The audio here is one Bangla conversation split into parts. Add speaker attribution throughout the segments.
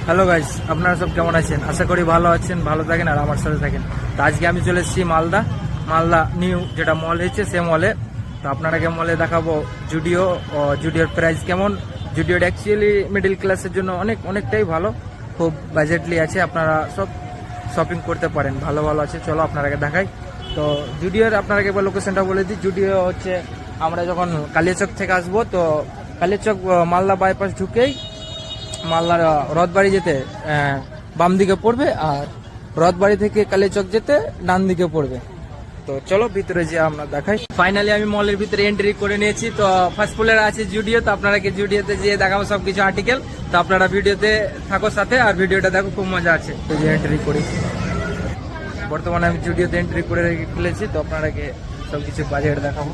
Speaker 1: হ্যালো গাইস, আপনারা সব কেমন আছেন? আশা করি ভালো আছেন, ভালো থাকেন আর আমার সাথে থাকেন। তো আজকে আমি চলে এসেছি মালদা নিউ যেটা মল হয়েছে সে মলে। তো আপনারাকে মলে দেখাবো জুডিও। জুডিওর প্রাইস কেমন। জুডিওটা অ্যাকচুয়ালি মিডিল ক্লাসের জন্য অনেকটাই ভালো, খুব বাজেটলি আছে, আপনারা সব শপিং করতে পারেন, ভালো আছে। চলো আপনারাকে দেখাই। তো জুডিওর আপনারাকে লোকেশনটা বলে দিই। জুডিও হচ্ছে আমরা যখন কালিয়াচক থেকে আসবো, তো কালিয়াচক মালদা বাইপাস ঢুকেই মালদার রথবাড়ি যেতে বাম দিকে পড়বে, আর রথবাড়ি থেকে কালিয়াচক যেতে ডান দিকে পড়বে। তো চলো ভিতরে যে আমরা দেখাই। ফাইনালি আমি মলের ভিতরে এন্ট্রি করে নিয়েছি। তো ফার্স্ট ফ্লোরে আছে জুডিও। তো আপনারা কি জুডিওতে যেয়ে দেখাবো সবকিছু আর্টিকেল। তো আপনারা ভিডিওতে থাকো সাথে, আর ভিডিওটা দেখো, খুব মজা আছে। তো যে এন্ট্রি করি, বর্তমানে আমি জুডিওতে এন্ট্রি করে ফেলেছি। তো আপনারাকে সবকিছু বাজেট দেখাবো।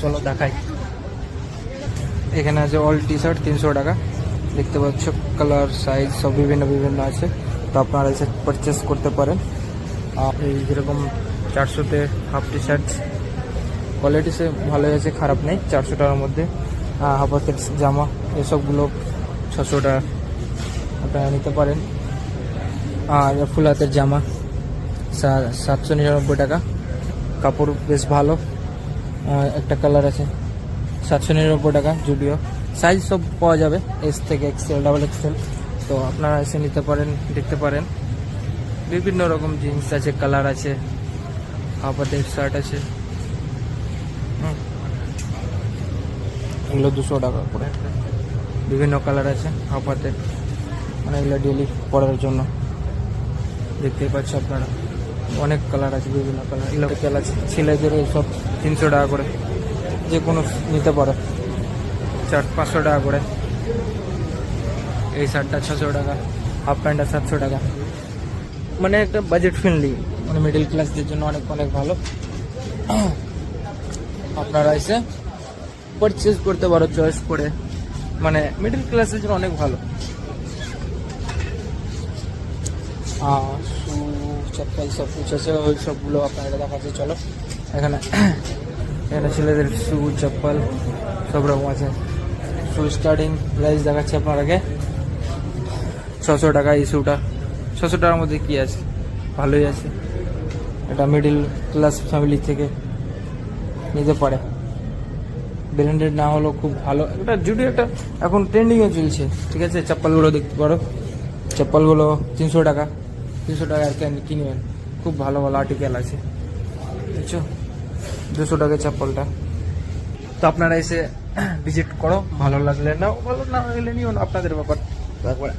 Speaker 1: চলো দেখাই। এখানে আছে অল টি শার্ট 300 টাকা, দেখতে পাচ্ছ, কালার সাইজ সব বিভিন্ন আছে। তো আপনারা এসে পারচেস করতে পারেন। আর এই যেরকম 400-তে হাফ টি শার্ট, কোয়ালিটি সে ভালোই আছে, খারাপ নেই। 400 টাকার মধ্যে হাফ হাতের জামা এসবগুলো 600 টাকা আপনারা নিতে পারেন। আর ফুল হাতের জামা 799 টাকা, কাপড় বেশ ভালো। একটা কালার আছে 799 টাকা। জুডিও সাইজ সব পাওয়া যাবে, এস থেকে এক্সেল, ডাবল এক্সেল। তো আপনারা এসে নিতে পারেন, দেখতে পারেন। বিভিন্ন রকম জিন্স আছে, কালার আছে, হাফাতের শার্ট আছে। এগুলো 200 টাকা করে, বিভিন্ন কালার আছে হাফাতের, মানে এগুলো ডেলি পরার জন্য। দেখতেই পাচ্ছ আপনারা, অনেক কালার আছে, বিভিন্ন কালার। এগুলো তেল আছে ছেলেদের, সব 300 টাকা করে, যে কোনো নিতে পারো। 500 টাকা করে। এই শার্টটা 600 টাকা, হাফ প্যান্টটা 700 টাকা। মানে একটা বাজেট ফ্রেন্ডলি, মানে মিডল ক্লাসদের জন্য অনেক ভালো। আপনারা এসে পারচেজ করতে পারো চয়েস করে, মানে মিডল ক্লাসের জন্য অনেক ভালো। শু, চপ্পল সব কিছু আছে, ওই সবগুলো আপনারা দেখাচ্ছে। চলো এখানে ছেলেদের শু, চপ্পল সব রকম আছে। শু স্টার্টিং প্রাইস দেখাচ্ছে আপনার আগে 600 টাকা। এই শুটা 600 টাকার মধ্যে কি আছে, ভালোই আছে। এটা মিডিল ক্লাস ফ্যামিলি থেকে নিতে পারে, ব্র্যান্ডেড না হলেও খুব ভালো। এটা জুডিও একটা এখন ট্রেন্ডিংয়ে চলছে, ঠিক আছে। চপ্পলগুলো দেখতে পারো, চপ্পলগুলো 300 টাকা আর কিনবেন, খুব ভালো আর্টিকেল আছে, বুঝছো। 200 টাকা চপ্পলটা। তো আপনারা এসে ভিজিট করো, ভালো লাগলে নাও, ভালো না লাগলে নিও না, আপনাদের ব্যাপার।